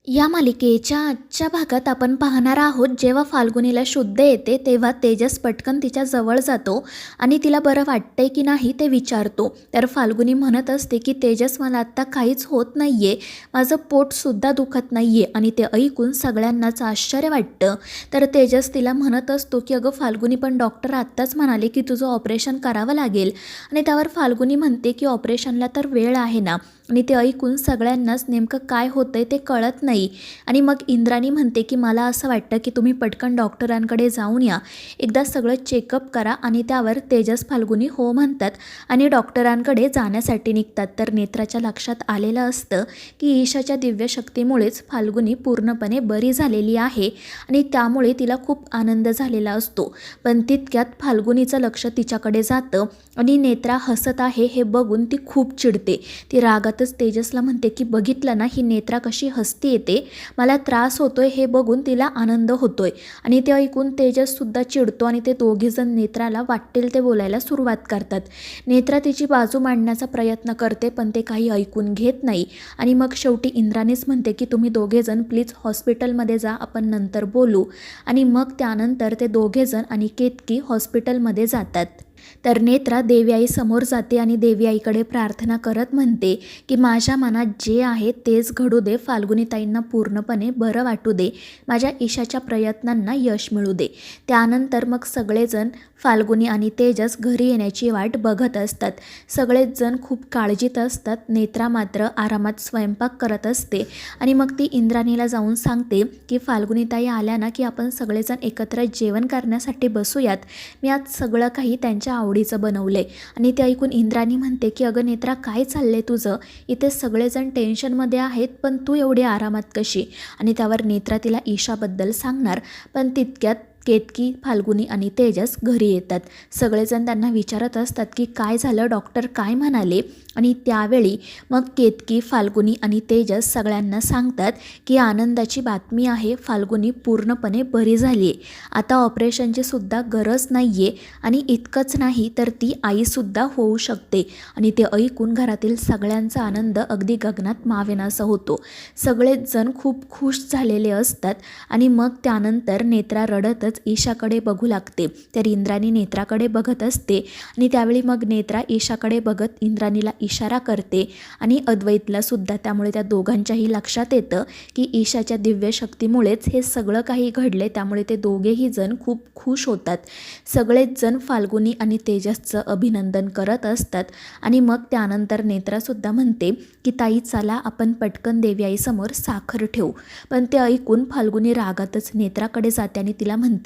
या मालिकेच्या आजच्या भागात आपण पाहणार आहोत, जेव्हा फाल्गुनीला शुद्ध येते तेव्हा तेजस पटकन तिच्या जवळ जातो आणि तिला बरं वाटतंय की नाही ते विचारतो. तर फाल्गुनी म्हणत असते की तेजस, मला आत्ता काहीच होत नाही आहे, माझं पोटसुद्धा दुखत नाही आहे. आणि ते ऐकून सगळ्यांनाच आश्चर्य वाटतं. तर तेजस तिला म्हणत असतो की अगं फाल्गुनी, पण डॉक्टर आत्ताच म्हणाले की तुझं ऑपरेशन करावं लागेल. आणि त्यावर फाल्गुनी म्हणते की ऑपरेशनला तर वेळ आहे ना. आणि ते ऐकून सगळ्यांनाच नेमकं काय होतंय ते कळत नाही. आणि मग इंद्राणी म्हणते की मला असं वाटतं की तुम्ही पटकन डॉक्टरांकडे जाऊन या, एकदा सगळं चेकअप करा. आणि त्यावर तेजस फाल्गुनी हो म्हणतात आणि डॉक्टरांकडे जाण्यासाठी निघतात. तर नेत्राच्या लक्षात आलेलं असतं की ईशाच्या दिव्यशक्तीमुळेच फाल्गुनी पूर्णपणे बरी झालेली आहे आणि त्यामुळे तिला खूप आनंद झालेला असतो. पण तितक्यात फाल्गुनीचं लक्ष तिच्याकडे जातं आणि नेत्रा हसत आहे हे बघून ती खूप चिडते. ती रागातच तेजसला म्हणते की बघितलं ना, ही नेत्रा कशी हसती येते, मला त्रास होतोय हे बघून तिला आनंद होतोय. आणि ते ऐकून तेजससुद्धा चिडतो आणि ते दोघेजण नेत्राला वाटेल ते बोलायला सुरुवात करतात. नेत्रा तिची बाजू मांडण्याचा प्रयत्न करते पण ते काही ऐकून घेत नाही. आणि मग शेवटी इंद्राणीच म्हणते की तुम्ही दोघेजण प्लीज हॉस्पिटलमध्ये जा, आपण नंतर बोलू. आणि मग त्यानंतर ते दोघेजण आणि केतकी हॉस्पिटलमध्ये जातात. तर नेत्रा देवी आई समोर जाते आणि देवी आईकडे प्रार्थना करत म्हणते की माझ्या मनात जे आहे तेच घडू दे, फाल्गुनीताईंना पूर्णपणे बरं वाटू दे, माझ्या ईशाच्या प्रयत्नांना यश मिळू दे. त्यानंतर मग सगळेजण फाल्गुनी आणि तेजस घरी येण्याची वाट बघत असतात. सगळेच जण खूप काळजीत असतात. नेत्रा मात्र आरामात स्वयंपाक करत असते आणि मग ती इंद्राणीला जाऊन सांगते की फाल्गुनीताई आल्या ना की आपण सगळेजण एकत्र जेवण करण्यासाठी बसूयात, मी आज सगळं काही त्यांच्या आवडीचं बनवलंय. आणि ते ऐकून इंद्राणी म्हणते की अगं नेत्रा, काय चाललंय तुझं, इथे सगळेजण टेन्शनमध्ये आहेत पण तू एवढी आरामात कशी. आणि त्यावर नेत्रा तिला ईशाबद्दल सांगणार. पण तितक्यात केतकी, फाल्गुनी आणि तेजस घरी येतात. सगळेजण त्यांना विचारत असतात की काय झालं, डॉक्टर काय म्हणाले. आणि त्यावेळी मग केतकी, फाल्गुनी आणि तेजस सगळ्यांना सांगतात की आनंदाची बातमी आहे, फाल्गुनी पूर्णपणे बरी झाली आहे, आता ऑपरेशनची सुद्धा गरज नाही आहे. आणि इतकंच नाही तर ती आईसुद्धा होऊ शकते. आणि ते ऐकून घरातील सगळ्यांचा आनंद अगदी गगनात मावेनासा होतो. सगळेच जण खूप खुश झालेले असतात. आणि मग त्यानंतर नेत्रा रडतच ईशाकडे बघू लागते. तर इंद्राणी नेत्राकडे बघत असते आणि त्यावेळी मग नेत्रा ईशाकडे बघत इंद्राणीला इशारा करते आणि अद्वैतला सुद्धा. त्यामुळे त्या दोघांच्याही लक्षात येतं की ईशाच्या दिव्य शक्तीमुळेच हे सगळं काही घडले. त्यामुळे ते दोघेही जण खूप खुश होतात. सगळेच जण फाल्गुनी आणि तेजसचं अभिनंदन करत असतात. आणि मग त्यानंतर नेत्रासुद्धा म्हणते की ताई चला आपण पटकन देवी आईसमोर साखर ठेवू. पण ते ऐकून फाल्गुनी रागातच नेत्राकडे जाते आणि तिला म्हणते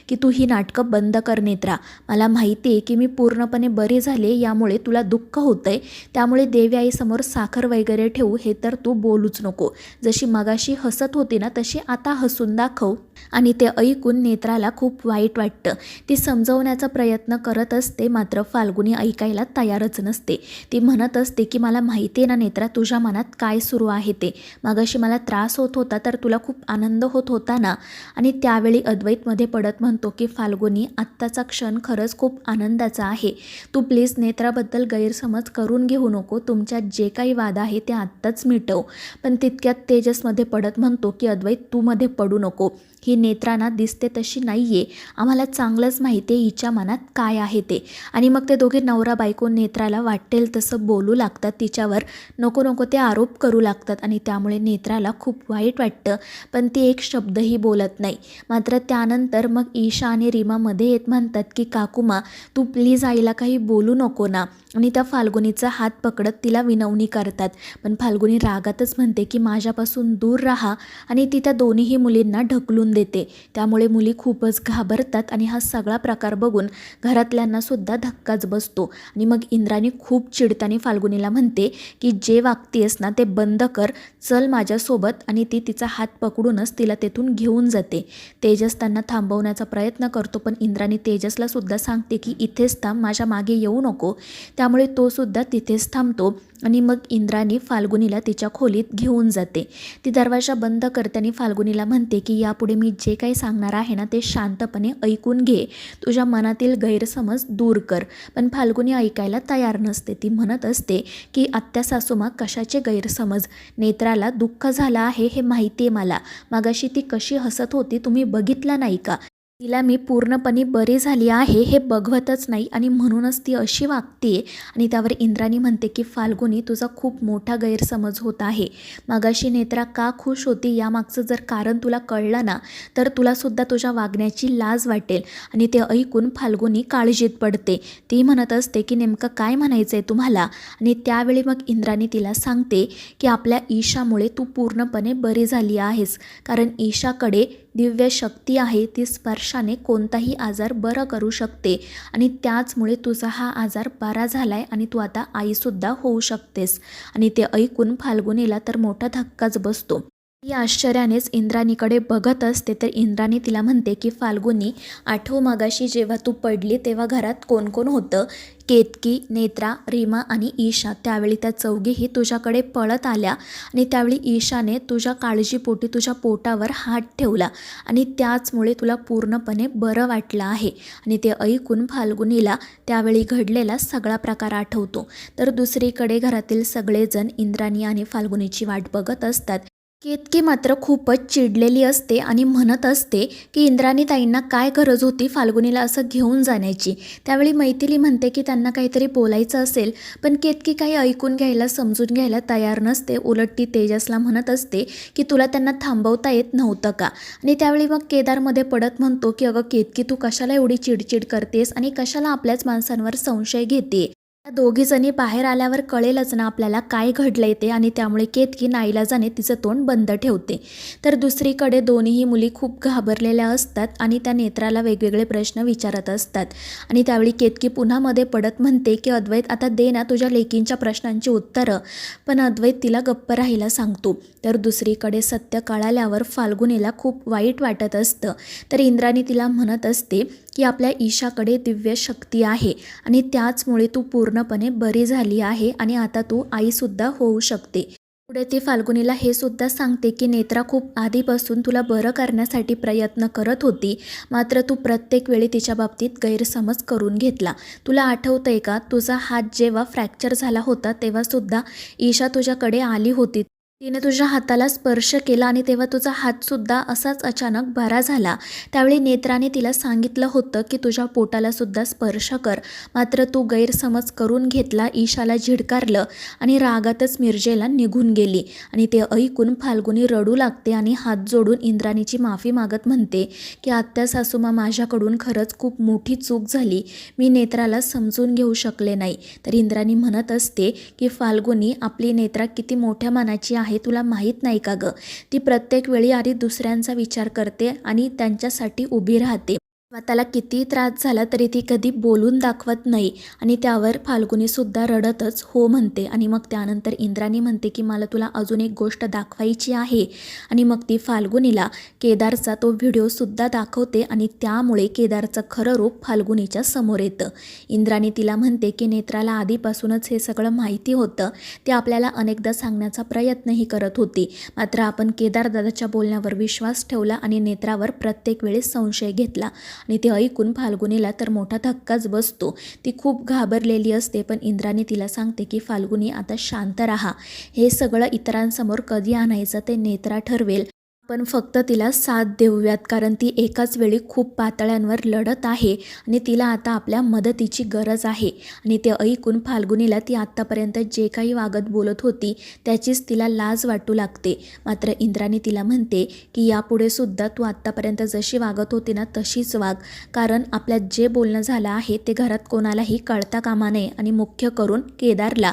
की तू ही नाटकं बंद कर नेत्रा, मला माहिती आहे की मी पूर्णपणे बरी झाले, यामुळे तुला दुःख होतंय, त्यामुळे देवी आईसमोर साखर वगैरे ठेवू हे तर तू बोलूच नको, जशी मगाशी हसत होती ना तशी आता हसून दाखव. आणि ते ऐकून नेत्राला खूप वाईट वाटतं. ती समजवण्याचा प्रयत्न करत असते मात्र फाल्गुनी ऐकायला तयारच नसते. ती म्हणत असते की मला माहिती आहे ना नेत्रा, तुझ्या मनात काय सुरू आहे ते, मगाशी मला त्रास होत होता तर तुला खूप आनंद होत होता ना. आणि त्यावेळी अद्वैतमध्ये पडत म्हणतो की फाल्गुनी, आत्ताचा क्षण खरंच खूप आनंदाचा आहे, तू प्लीज नेत्राबद्दल गैरसमज करून घेऊ नको, तुमच्यात जे काही वाद आहे ते आत्ताच मिटव. पण तितक्यात तेजसमध्ये पडत म्हणतो की अद्वैत, तू मध्ये पडू नको, ही नेत्रांना दिसते तशी नाही आहे, आम्हाला चांगलंच माहिती आहे हिच्या मनात काय आहे ते. आणि मग ते दोघे नवरा बायको नेत्राला वाटेल तसं बोलू लागतात, तिच्यावर नको नको ते आरोप करू लागतात. आणि त्यामुळे नेत्राला खूप वाईट वाटतं पण ती एक शब्दही बोलत नाही. मात्र त्यानंतर मग ईशा आणि रीमा मध्ये येत म्हणतात की काकुमा, तू प्लीज आईला काही बोलू नको ना. आणि त्या फाल्गुनीचा हात पकडत तिला विनवणी करतात. पण फाल्गुनी रागातच म्हणते की माझ्यापासून दूर राहा. आणि ती त्या दोन्हीही मुलींना ढकलून देते. त्यामुळे मुली खूपच घाबरतात आणि हा सगळा प्रकार बघून घरातल्यांना सुद्धा धक्काच बसतो. आणि मग इंद्राणी खूप चिडताना फाल्गुनीला म्हणते की जे वागतेस ना ते बंद कर, चल माझ्यासोबत. आणि ती तिचा हात पकडूनच तिला तेथून घेऊन जाते. तेजस त्यांना थांबवण्याचा प्रयत्न करतो पण इंद्राणी तेजसला सुद्धा सांगते की इथेच थांब, माझ्या मागे येऊ नको. त्यामुळे तो सुद्धा तिथेच थांबतो. आणि मग इंद्राणी फाल्गुनीला तिच्या खोलीत घेऊन जाते. ती दरवाजा बंद करते आणि फाल्गुनीला म्हणते की यापुढे मी जे काही सांगणार आहे ना ते शांतपणे ऐकून घे, तुझ्या मनातील गैरसमज दूर कर. पण फाल्गुनी ऐकायला तयार नसते. ती म्हणत असते की आत्या सासूमा कशाचे गैरसमज, नेत्राला दुःख झालं आहे हे माहिती आहे मला. मागाशी ती कशी हसत होती तुम्ही बघितलं नाही का? तिला मी पूर्णपणे बरी झाली आहे हे बघवतच नाही आणि म्हणूनच ती अशी वागते. आणि त्यावर इंद्राणी म्हणते की फाल्गुनी तुझा खूप मोठा गैरसमज होत आहे. मागाशी नेत्रा का खुश होती यामागचं जर कारण तुला कळलं ना तर तुलासुद्धा तुझ्या वागण्याची लाज वाटेल. आणि ते ऐकून फाल्गुनी काळजीत पडते. ती म्हणत असते की नेमकं काय म्हणायचं आहे तुम्हाला. आणि त्यावेळी मग इंद्राणी तिला सांगते की आपल्या ईशामुळे तू पूर्णपणे बरी झाली आहेस, कारण ईशाकडे दिव्य शक्ती आहे. ती स्पर्शाने कोणताही आजार बरं करू शकते आणि त्याचमुळे तुझा हा आजार बरा झालाय आणि तू आता आईसुद्धा होऊ शकतेस. आणि ते ऐकून फाल्गुनीला तर मोठा धक्काच बसतो. ती आश्चर्यानेच इंद्राणीकडे बघत असते. तर इंद्राणी तिला म्हणते की फाल्गुनी, आठव मगाशी जेव्हा तू पडली तेव्हा घरात कोण कोण होतं? केतकी, नेत्रा, रीमा आणि ईशा. त्यावेळी त्या चौघीही तुझ्याकडे पळत आल्या आणि त्यावेळी ईशाने तुझ्या काळजीपोटी तुझ्या पोटावर हात ठेवला आणि त्याचमुळे तुला पूर्णपणे बरं वाटलं आहे. आणि ते ऐकून फाल्गुनीला त्यावेळी घडलेला सगळा प्रकार आठवतो. तर दुसरीकडे घरातील सगळेजण इंद्राणी आणि फाल्गुनीची वाट बघत असतात. केतकी मात्र खूपच चिडलेली असते आणि म्हणत असते की इंद्राणी ताईंना काय गरज होती फाल्गुनीला असं घेऊन जाण्याची. त्यावेळी मैथिली म्हणते की त्यांना काहीतरी बोलायचं असेल, पण केतकी काही ऐकून घ्यायला समजून घ्यायला तयार नसते. उलट ती तेजसला म्हणत असते की तुला त्यांना थांबवता येत नव्हतं का. आणि त्यावेळी मग केदारमध्ये पडत म्हणतो की अगं केतकी, तू कशाला एवढी चिडचिड करतेस आणि कशाला आपल्याच माणसांवर संशय घेते. त्या दोघीजणी बाहेर आल्यावर कळेलच ना आपल्याला काय घडलंय ते. आणि त्यामुळे केतकी नाईलाजाने तिचं तोंड बंद ठेवते. तर दुसरीकडे दोन्हीही मुली खूप घाबरलेल्या असतात आणि त्या नेत्राला वेगवेगळे प्रश्न विचारत असतात. आणि त्यावेळी केतकी पुन्हा मध्ये पडत म्हणते की अद्वैत, आता दे ना तुझ्या लेकींच्या प्रश्नांची उत्तरं. पण अद्वैत तिला गप्प राहायला सांगतो. तर दुसरीकडे सत्य कळाल्यावर फाल्गुनीला खूप वाईट वाटत असतं. तर इंद्राणी तिला म्हणत असते की आपल्या ईशाकडे दिव्य शक्ती आहे आणि त्याचमुळे तू पूर्णपणे बरी झाली आहे आणि आता तू आईसुद्धा होऊ शकते. पुढे ती फाल्गुनीला हे सुद्धा सांगते की नेत्रा खूप आधीपासून तुला बरं करण्यासाठी प्रयत्न करत होती, मात्र तू प्रत्येक वेळी तिच्या बाबतीत गैरसमज करून घेतला. तुला आठवतंय का, तुझा हात जेव्हा फ्रॅक्चर झाला होता तेव्हासुद्धा ईशा तुझ्याकडे आली होती. तिने तुझ्या हाताला स्पर्श केला आणि तेव्हा तुझा हातसुद्धा असाच अचानक बरा झाला. त्यावेळी नेत्राने तिला सांगितलं होतं की तुझ्या पोटाला सुद्धा स्पर्श कर, मात्र तू गैरसमज करून घेतला, ईशाला झिडकारलं आणि रागातच मिरजेला निघून गेली. आणि ते ऐकून फाल्गुनी रडू लागते आणि हात जोडून इंद्राणीची माफी मागत म्हणते की आत्या सासूमा, माझ्याकडून खरंच खूप मोठी चूक झाली, मी नेत्राला समजून घेऊ शकले नाही. तर इंद्राणी म्हणत असते की फाल्गुनी, आपली नेत्रा किती मोठ्या मनाची आहे तुला माहीत नाही का गं. ती प्रत्येक वेळी आधी दुसऱ्यांचा विचार करते आणि त्यांच्यासाठी उभी राहते. स्वतःला किती त्रास झाला तरी ती कधी बोलून दाखवत नाही. आणि त्यावर फाल्गुनीसुद्धा रडतच हो म्हणते. आणि मग त्यानंतर इंद्राणी म्हणते की मला तुला अजून एक गोष्ट दाखवायची आहे. आणि मग ती फाल्गुनीला केदारचा तो व्हिडिओसुद्धा दाखवते आणि त्यामुळे केदारचं खरं रूप फाल्गुनीच्या समोर येतं. इंद्राणी तिला म्हणते की नेत्राला आधीपासूनच हे सगळं माहिती होतं, ते आपल्याला अनेकदा सांगण्याचा प्रयत्नही करत होती, मात्र आपण केदारदादाच्या बोलण्यावर विश्वास ठेवला आणि नेत्रावर प्रत्येक वेळी संशय घेतला. आणि ते ऐकून फाल्गुनीला तर मोठा धक्काच बसतो. ती खूप घाबरलेली असते. पण इंद्राणी तिला सांगते की फाल्गुनी, आता शांत राहा, हे सगळं इतरांसमोर कधी आणायचं ते नेत्रा ठरवेल, पण फक्त तिला साथ देऊयात, कारण ती एकाच वेळी खूप पातळ्यांवर लढत आहे आणि तिला आता आपल्या मदतीची गरज आहे. आणि ते ऐकून फाल्गुनीला ती आत्तापर्यंत जे काही वागत बोलत होती त्याचीच तिला लाज वाटू लागते. मात्र इंद्राणी तिला म्हणते की यापुढे सुद्धा तू आत्तापर्यंत जशी वागत होती ना तशीच वाग, कारण आपल्यात जे बोलणं झालं आहे ते घरात कोणालाही कळता कामा नये आणि मुख्य करून केदारला.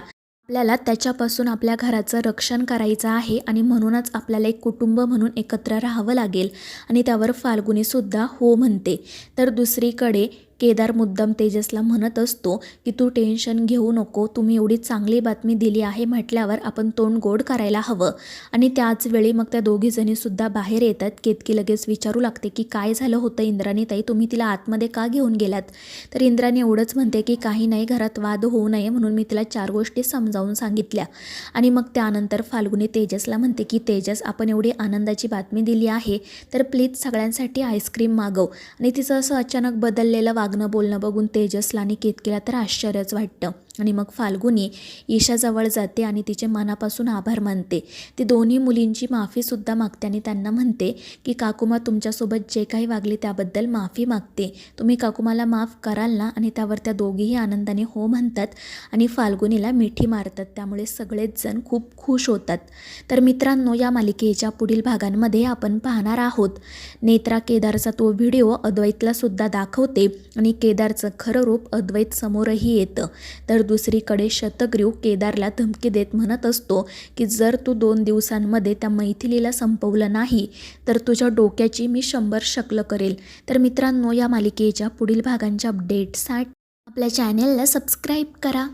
आपल्याला त्याच्यापासून आपल्या घराचं रक्षण करायचं आहे आणि म्हणूनच आपल्याला एक कुटुंब म्हणून एकत्र राहावं लागेल. आणि त्यावर फाल्गुनीसुद्धा हो म्हणते. तर दुसरीकडे केदार मुद्दाम तेजसला म्हणत असतो की तू टेन्शन घेऊ नको, तुम्ही एवढी चांगली बातमी दिली आहे म्हटल्यावर आपण तोंड गोड करायला हवं. आणि त्याच वेळी मग त्या दोघीजणीसुद्धा बाहेर येतात. केतकी लगेच विचारू लागते की काय झालं होतं इंद्राणीताई, तुम्ही तिला आतमध्ये का घेऊन गेलात? तर इंद्राणी एवढंच म्हणते की काही नाही, घरात वाद होऊ नये म्हणून मी तिला 4 गोष्टी समजावून सांगितल्या. आणि मग त्यानंतर फाल्गुनी तेजसला म्हणते की तेजस, आपण एवढी आनंदाची बातमी दिली आहे तर प्लीज सगळ्यांसाठी आईस्क्रीम मागव. आणि तिचं असं अचानक बदललेलं वागणं बोलणं बघून तेजसला आणि केतकीला तर आश्चर्यच वाटतं. आणि मग फाल्गुनी ईशाजवळ जाते आणि तिचे मनापासून आभार मानते. ती दोन्ही मुलींची माफीसुद्धा मागते आणि त्यांना म्हणते की काकुमा तुमच्यासोबत जे काही वागले त्याबद्दल माफी मागते, तुम्ही काकुमाला माफ कराल ना? आणि त्यावर त्या दोघीही आनंदाने हो म्हणतात आणि फाल्गुनीला मिठी मारतात. त्यामुळे सगळेच जण खूप खुश होतात. तर मित्रांनो, या मालिकेच्या पुढील भागांमध्ये आपण पाहणार आहोत नेत्रा केदारचा तो व्हिडिओ अद्वैतला सुद्धा दाखवते आणि केदारचं खरं रूप अद्वैत समोरही येतं. तर दुसरीकडे शतग्रीव केदारला धमकी देत म्हणत असतो की जर तू 2 दिवसांमध्ये त्या मैथिलीला संपवलं नाही तर तुझ्या डोक्याची मी 100 शकलं करेल. तर मित्रांनो, या मालिकेच्या पुढील भागांच्या अपडेट्ससाठी आपल्या चॅनेलला सबस्क्राईब करा.